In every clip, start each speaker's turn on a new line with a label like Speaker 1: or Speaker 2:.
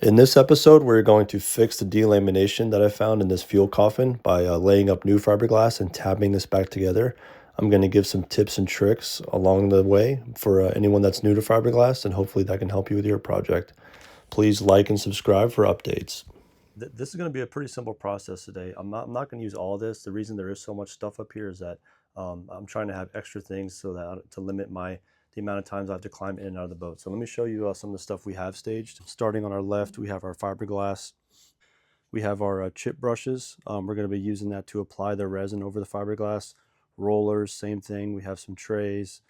Speaker 1: In this episode, we're going to fix the delamination that I found in this fuel coffin by laying up new fiberglass and tabbing this back together. I'm going to give some tips and tricks along the way for anyone that's new to fiberglass, and hopefully that can help you with your project. Please like and subscribe for updates. This is going to be a pretty simple process today. I'm not going to use all this. The reason there is so much stuff up here is that I'm trying to have extra things so that to limit the amount of times I have to climb in and out of the boat. So let me show you some of the stuff we have staged. Starting on our left, we have our fiberglass. We have our chip brushes. We're going to be using that to apply the resin over the fiberglass. Rollers, same thing. We have some trays.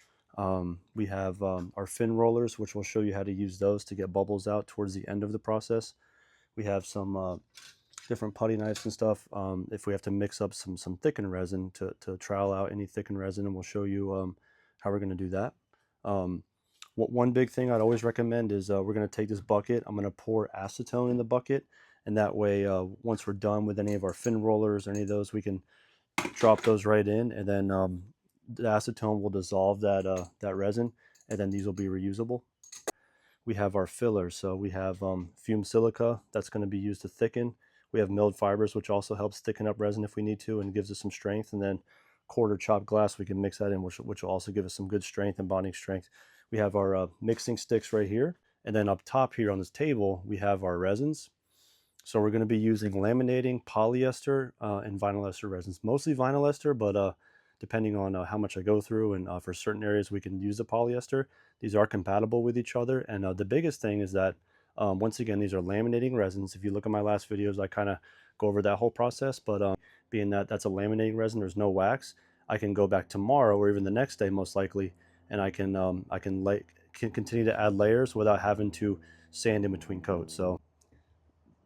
Speaker 1: We have our fin rollers, which will show you how to use those to get bubbles out towards the end of the process. We have some different putty knives and stuff. If we have to mix up some thickened resin to trowel out any thickened resin, and we'll show you how we're going to do that. One big thing I'd always recommend is we're going to take this bucket. I'm going to pour acetone in the bucket, and that way once we're done with any of our fin rollers or any of those, we can drop those right in, and then the acetone will dissolve that resin, and then these will be reusable. We have our fillers, so we have fumed silica that's going to be used to thicken. We have milled fibers, which also helps thicken up resin if we need to and gives us some strength. And then quarter chopped glass, we can mix that in, which will also give us some good strength and bonding strength. We have our mixing sticks right here. And then up top here on this table, we have our resins. So we're going to be using laminating, polyester, and vinyl ester resins. Mostly vinyl ester, but depending on how much I go through, and for certain areas we can use the polyester. These are compatible with each other. And the biggest thing is that, once again, these are laminating resins. If you look at my last videos, I kind of go over that whole process. But being that that's a laminating resin, there's no wax, I can go back tomorrow or even the next day most likely, and I can continue to add layers without having to sand in between coats. So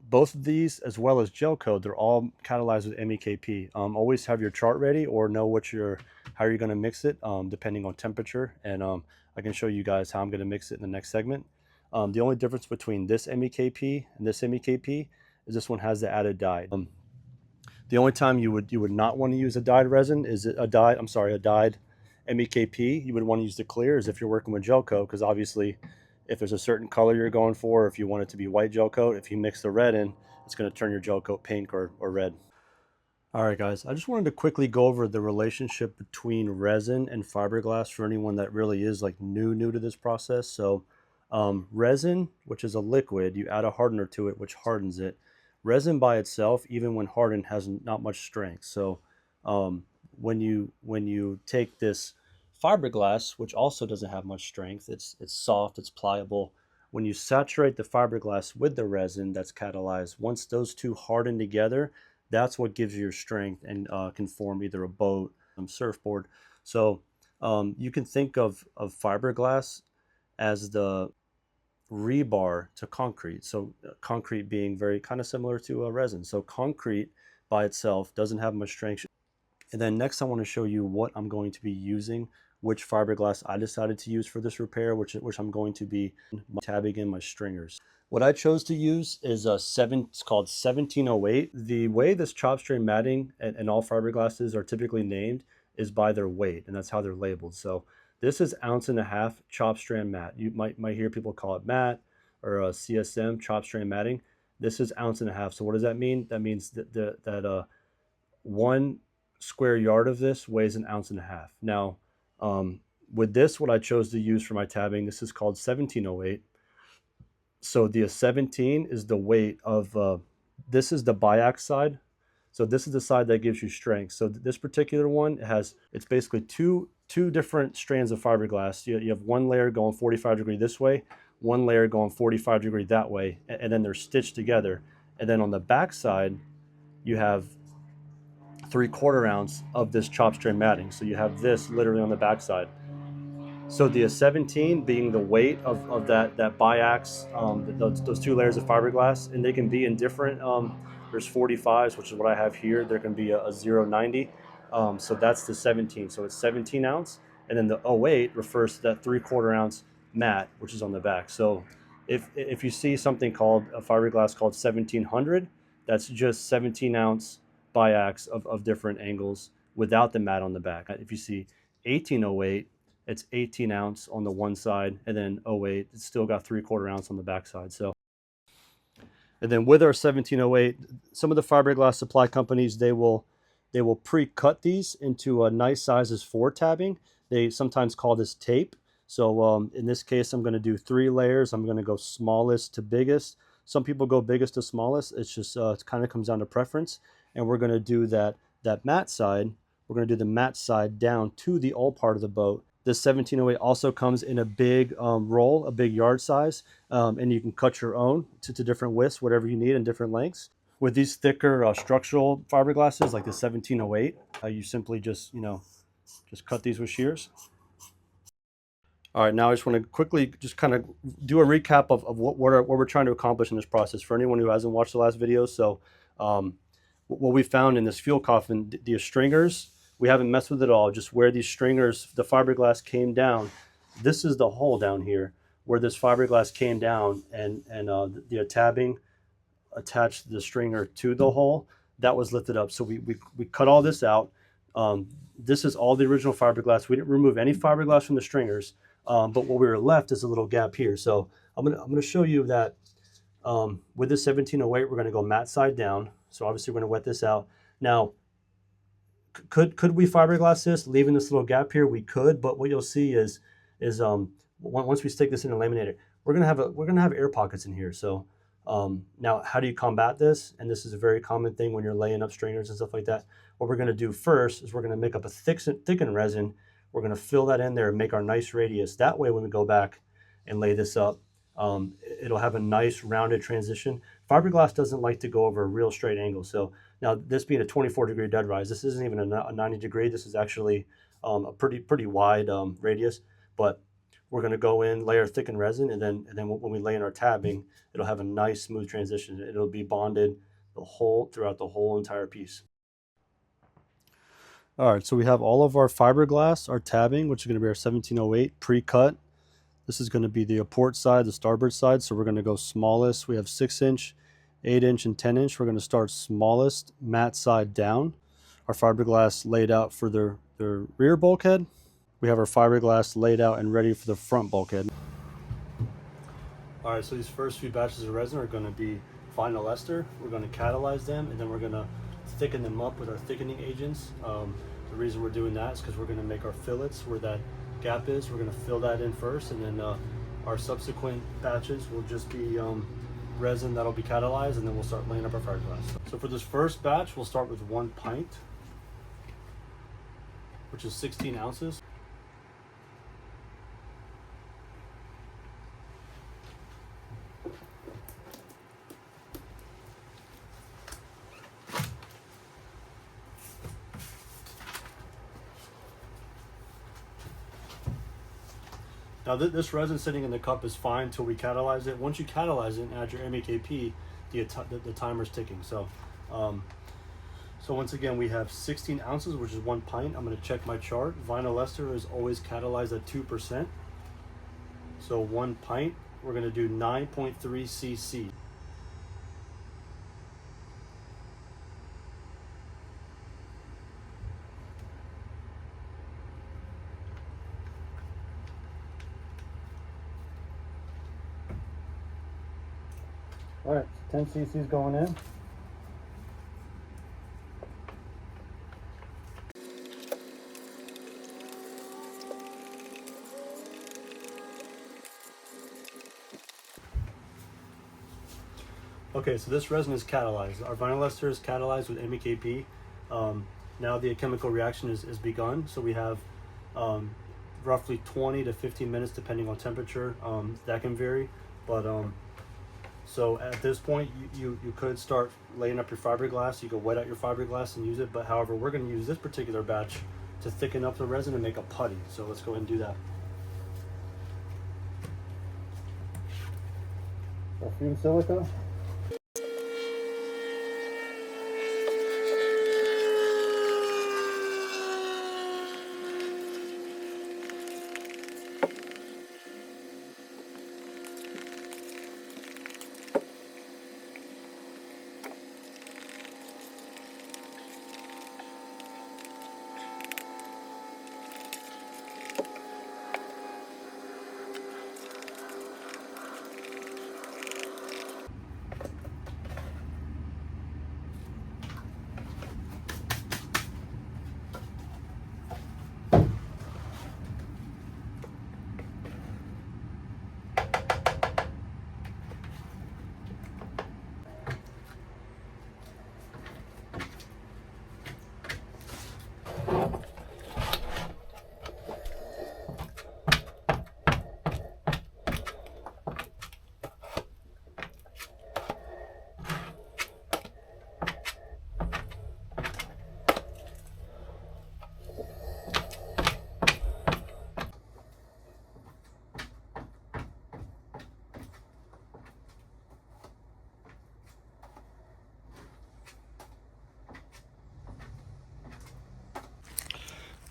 Speaker 1: both of these, as well as gel coat, they're all catalyzed with MEKP. Always have your chart ready or know how you're going to mix it, depending on temperature. And I can show you guys how I'm going to mix it in the next segment. The only difference between this MEKP and this MEKP is this one has the added dye. The only time you would not want to use a dyed resin is a dyed MEKP. You would want to use the clear is if you're working with gel coat, because obviously if there's a certain color you're going for, if you want it to be white gel coat, if you mix the red in, it's going to turn your gel coat pink or red. All right, guys, I just wanted to quickly go over the relationship between resin and fiberglass for anyone that really is like new to this process. So resin, which is a liquid, you add a hardener to it, which hardens it. Resin by itself, even when hardened, has not much strength. So when you take this fiberglass, which also doesn't have much strength, it's soft, it's pliable. When you saturate the fiberglass with the resin that's catalyzed, once those two harden together, that's what gives you your strength and can form either a boat, surfboard. So you can think of fiberglass as the rebar to concrete. So concrete being very kind of similar to a resin. So concrete by itself doesn't have much strength. And then next I want to show you what I'm going to be using, which fiberglass I decided to use for this repair, which I'm going to be tabbing in my stringers. What I chose to use is it's called 1708. The way this chop string matting and all fiberglasses are typically named is by their weight, and that's how they're labeled. So this is 1.5 ounce chop strand mat. You might hear people call it mat or CSM, chop strand matting. This is 1.5 ounces. So what does that mean? That means that 1 square yard of this weighs 1.5 ounces. Now, with this, what I chose to use for my tabbing, this is called 1708. So the 17 is the weight of, this is the biax side. So this is the side that gives you strength. So this particular one it's basically two different strands of fiberglass. You have one layer going 45 degree this way, one layer going 45 degree that way, and then they're stitched together. And then on the back side, you have 3/4 ounce of this chop strand matting. So you have this literally on the back side. So the 17 being the weight of that biax, those two layers of fiberglass, and they can be in different, there's 45s, which is what I have here. There can be a 0.90. So that's the 17. So it's 17 ounce. And then the 08 refers to that 3/4 ounce mat, which is on the back. So if you see something called a fiberglass called 1700, that's just 17 ounce biax of different angles without the mat on the back. If you see 1808, it's 18 ounce on the one side, and then 08, it's still got 3/4 ounce on the back side. So And then with our 1708, some of the fiberglass supply companies, they will pre-cut these into nice sizes for tabbing. They sometimes call this tape. So in this case, I'm going to do 3 layers. I'm going to go smallest to biggest. Some people go biggest to smallest. It's just it kind of comes down to preference. And we're going to do that matte side. We're going to do the matte side down to the old part of the boat. This 1708 also comes in a big roll, a big yard size, and you can cut your own to different widths, whatever you need in different lengths. With these thicker structural fiberglasses like the 1708, you simply just cut these with shears. All right, now I just want to quickly just kind of do a recap of what we're trying to accomplish in this process for anyone who hasn't watched the last video. So what we found in this fuel coffin, the stringers, we haven't messed with it all, just where these stringers, the fiberglass came down. This is the hole down here where this fiberglass came down, and the tabbing attached the stringer to the hole that was lifted up. So we cut all this out. This is all the original fiberglass. We didn't remove any fiberglass from the stringers, but what we were left is a little gap here. So I'm gonna show you that with this 1708, we're gonna go matte side down. So obviously we're gonna wet this out. Now, could we fiberglass this, leaving this little gap here? We could, but what you'll see is once we stick this in and laminate it, we're gonna have air pockets in here. So now, how do you combat this? And this is a very common thing when you're laying up stringers and stuff like that. What we're going to do first is we're going to make up a thickened resin. We're going to fill that in there and make our nice radius. That way, when we go back and lay this up, it'll have a nice rounded transition. Fiberglass doesn't like to go over a real straight angle. So now, this being a 24-degree dead rise, this isn't even a 90-degree. This is actually a pretty wide radius, but we're going to go in, layer thickened resin, and then when we lay in our tabbing, it'll have a nice smooth transition. It'll be bonded throughout the whole entire piece. All right, so we have all of our fiberglass, our tabbing, which is going to be our 1708 pre-cut. This is going to be the port side, the starboard side. So we're going to go smallest. We have 6-inch, 8-inch, and 10-inch. We're going to start smallest matte side down. Our fiberglass laid out for the rear bulkhead. We have our fiberglass laid out and ready for the front bulkhead. All right, so these first few batches of resin are going to be vinyl ester. We're going to catalyze them, and then we're going to thicken them up with our thickening agents. The reason we're doing that is because we're going to make our fillets where that gap is. We're going to fill that in first, and then our subsequent batches will just be resin that'll be catalyzed, and then we'll start laying up our fiberglass. So for this first batch, we'll start with 1 pint, which is 16 ounces. Now this resin sitting in the cup is fine until we catalyze it. Once you catalyze it and add your MEKP, the timer's ticking. So once again, we have 16 ounces, which is 1 pint. I'm going to check my chart. Vinyl ester is always catalyzed at 2%. So 1 pint, we're going to do 9.3 cc. All right, 10 cc's going in. Okay, so this resin is catalyzed. Our vinyl ester is catalyzed with MEKP. Now the chemical reaction is begun. So we have roughly 20 to 15 minutes depending on temperature. That can vary, but so at this point, you could start laying up your fiberglass. You could wet out your fiberglass and use it, but however, we're going to use this particular batch to thicken up the resin and make a putty. So let's go ahead and do that. Fumed silica.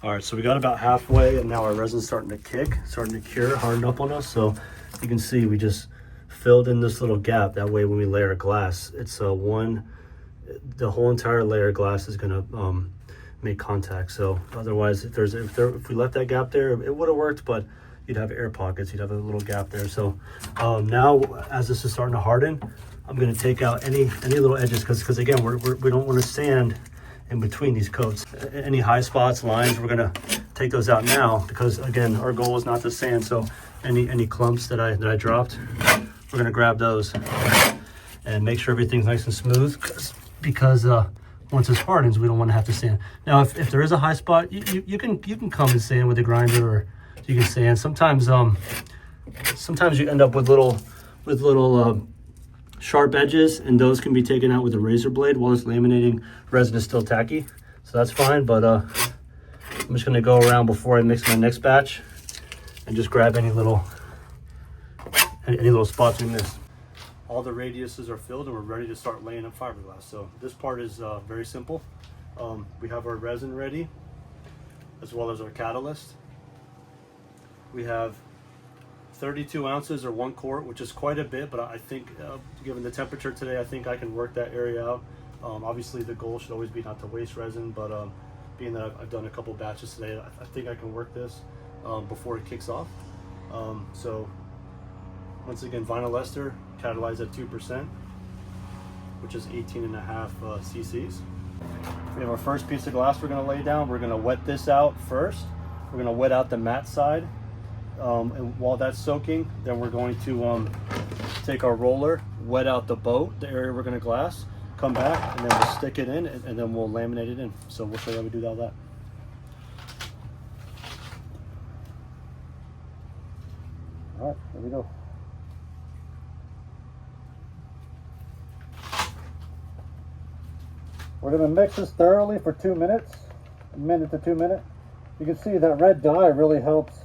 Speaker 1: All right, so we got about halfway and now our resin's starting to kick, starting to cure, harden up on us. So you can see we just filled in this little gap. That way when we layer glass, it's the whole entire layer of glass is gonna make contact. So otherwise, if we left that gap there, it would have worked, but you'd have air pockets, you'd have a little gap there. So now as this is starting to harden, I'm gonna take out any little edges because again, we don't want to sand in between these coats. Any high spots, lines, we're gonna take those out now because again, our goal is not to sand. So any clumps that I dropped, we're gonna grab those and make sure everything's nice and smooth because once it hardens, we don't want to have to sand. Now, if there is a high spot, you can come and sand with a grinder, or you can sand. Sometimes you end up with little sharp edges, and those can be taken out with a razor blade while it's laminating. Resin is still tacky, so that's fine. But I'm just gonna go around before I mix my next batch and just grab any little spots we missed. All the radiuses are filled and we're ready to start laying up fiberglass. So this part is very simple. We have our resin ready, as well as our catalyst. We have 32 ounces or 1 quart, which is quite a bit, but I think given the temperature today, I think I can work that area out. Obviously the goal should always be not to waste resin, but being that I've done a couple batches today, I think I can work this before it kicks off. So once again, vinyl ester, catalyzed at 2%, which is 18.5 cc's. We have our first piece of glass we're gonna lay down. We're gonna wet this out first. We're gonna wet out the matte side. And while that's soaking, then we're going to take our roller, wet out the boat, the area we're gonna glass, come back, and then we'll stick it in, and then we'll laminate it in. So we'll show you how we do all that. All right, here we go. We're going to mix this thoroughly for 2 minutes, a minute to 2 minutes. You can see that red dye really helps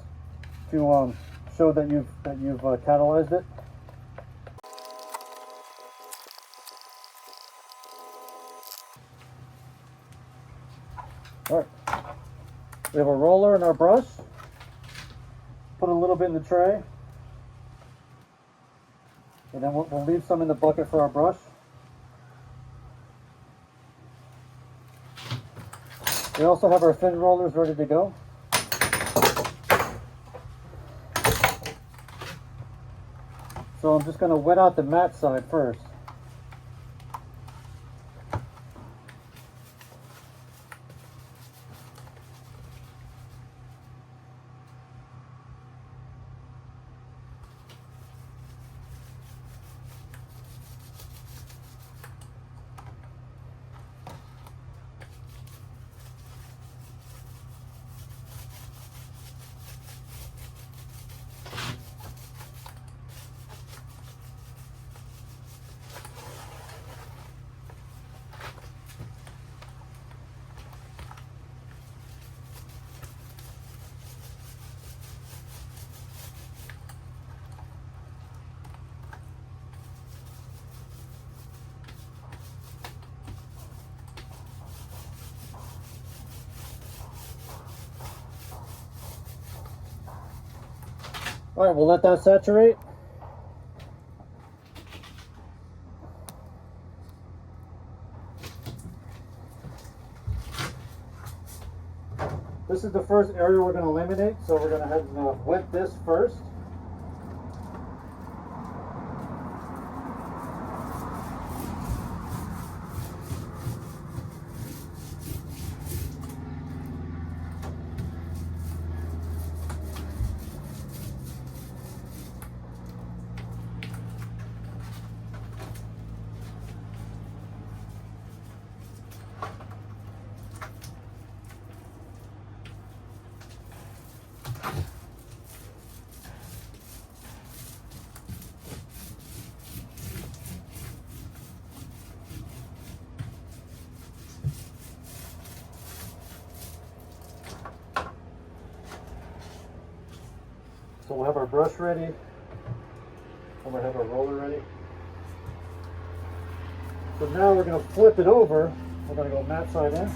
Speaker 1: to show that you've catalyzed it. All right, we have a roller and our brush. Put a little bit in the tray, and then we'll leave some in the bucket for our brush. We also have our thin rollers ready to go. So I'm just going to wet out the matte side first. All right, we'll let that saturate. This is the first area we're going to laminate, so we're going to have to wet this first. So we'll have our brush ready, and we'll have our roller ready. So now we're going to flip it over. We're going to go matte side in.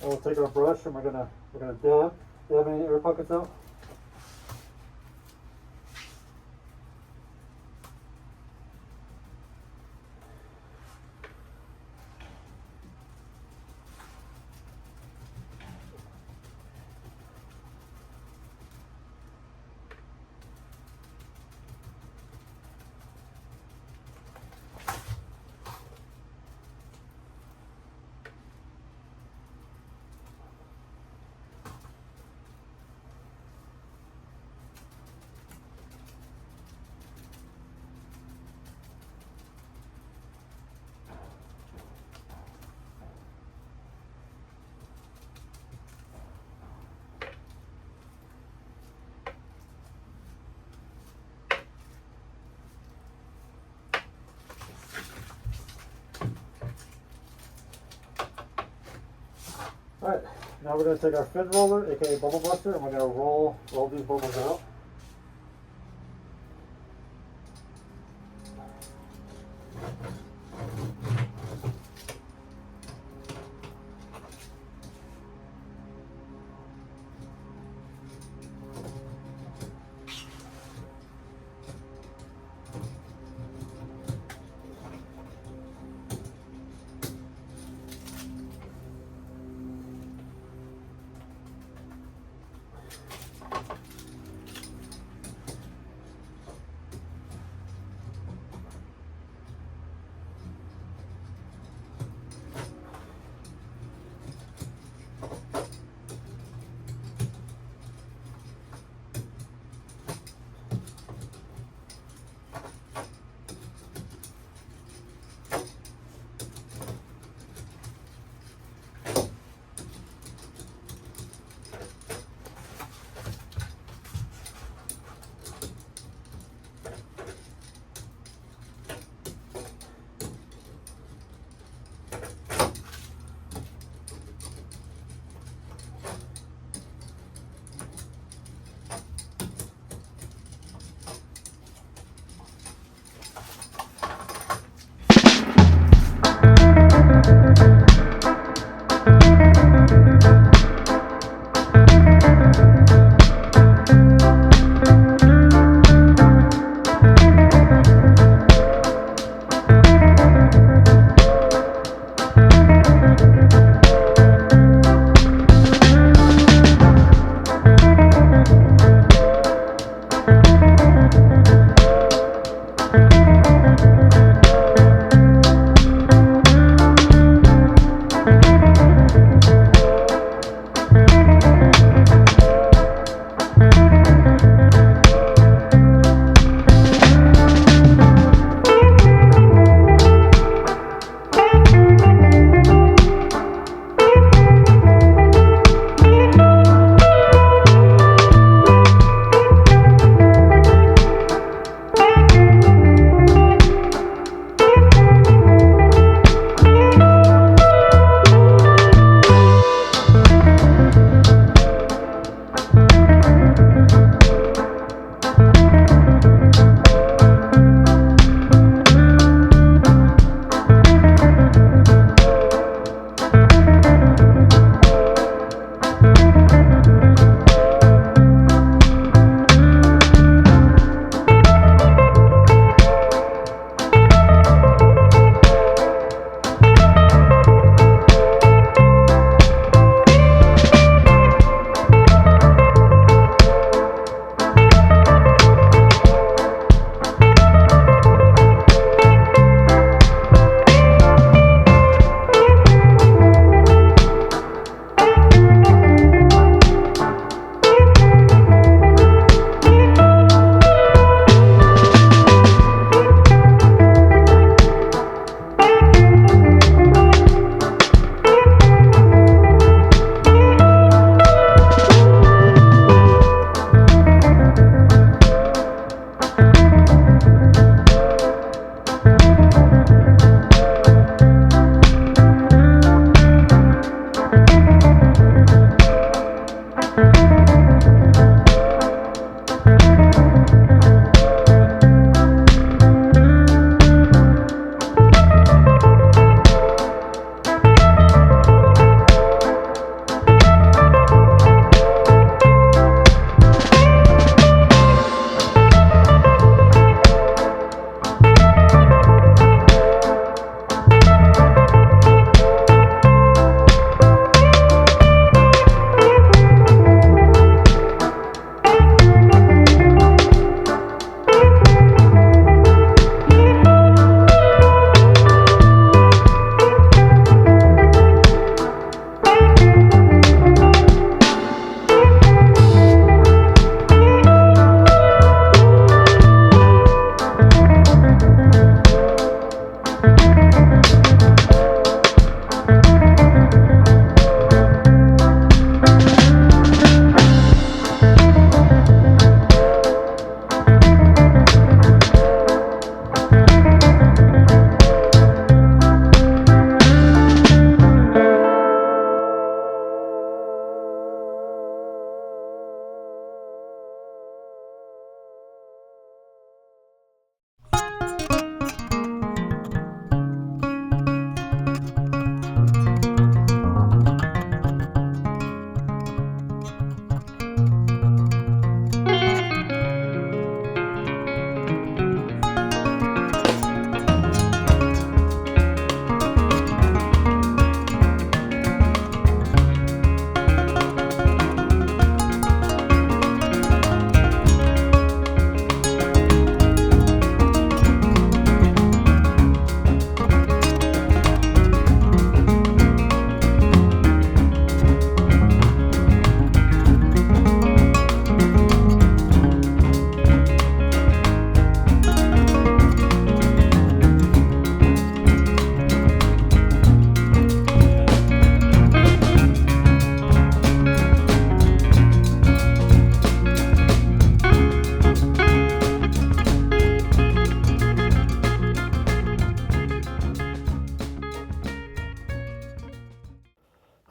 Speaker 2: we'll take our brush and we're gonna dab. Do you have any air pockets out? Alright, now we're going to take our fin roller, aka bubble buster, and we're going to roll these bubbles out.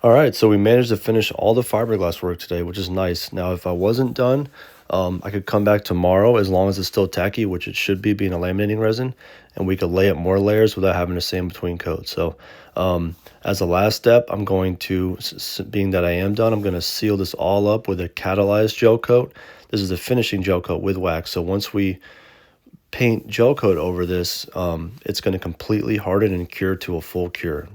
Speaker 1: All right, so we managed to finish all the fiberglass work today, which is nice. Now, if I wasn't done, I could come back tomorrow as long as it's still tacky, which it should be being a laminating resin, and we could lay up more layers without having to sand between coats. So as a last step, I'm going to, being that I am done, I'm going to seal this all up with a catalyzed gel coat. This is a finishing gel coat with wax. So once we paint gel coat over this, it's going to completely harden and cure to a full cure.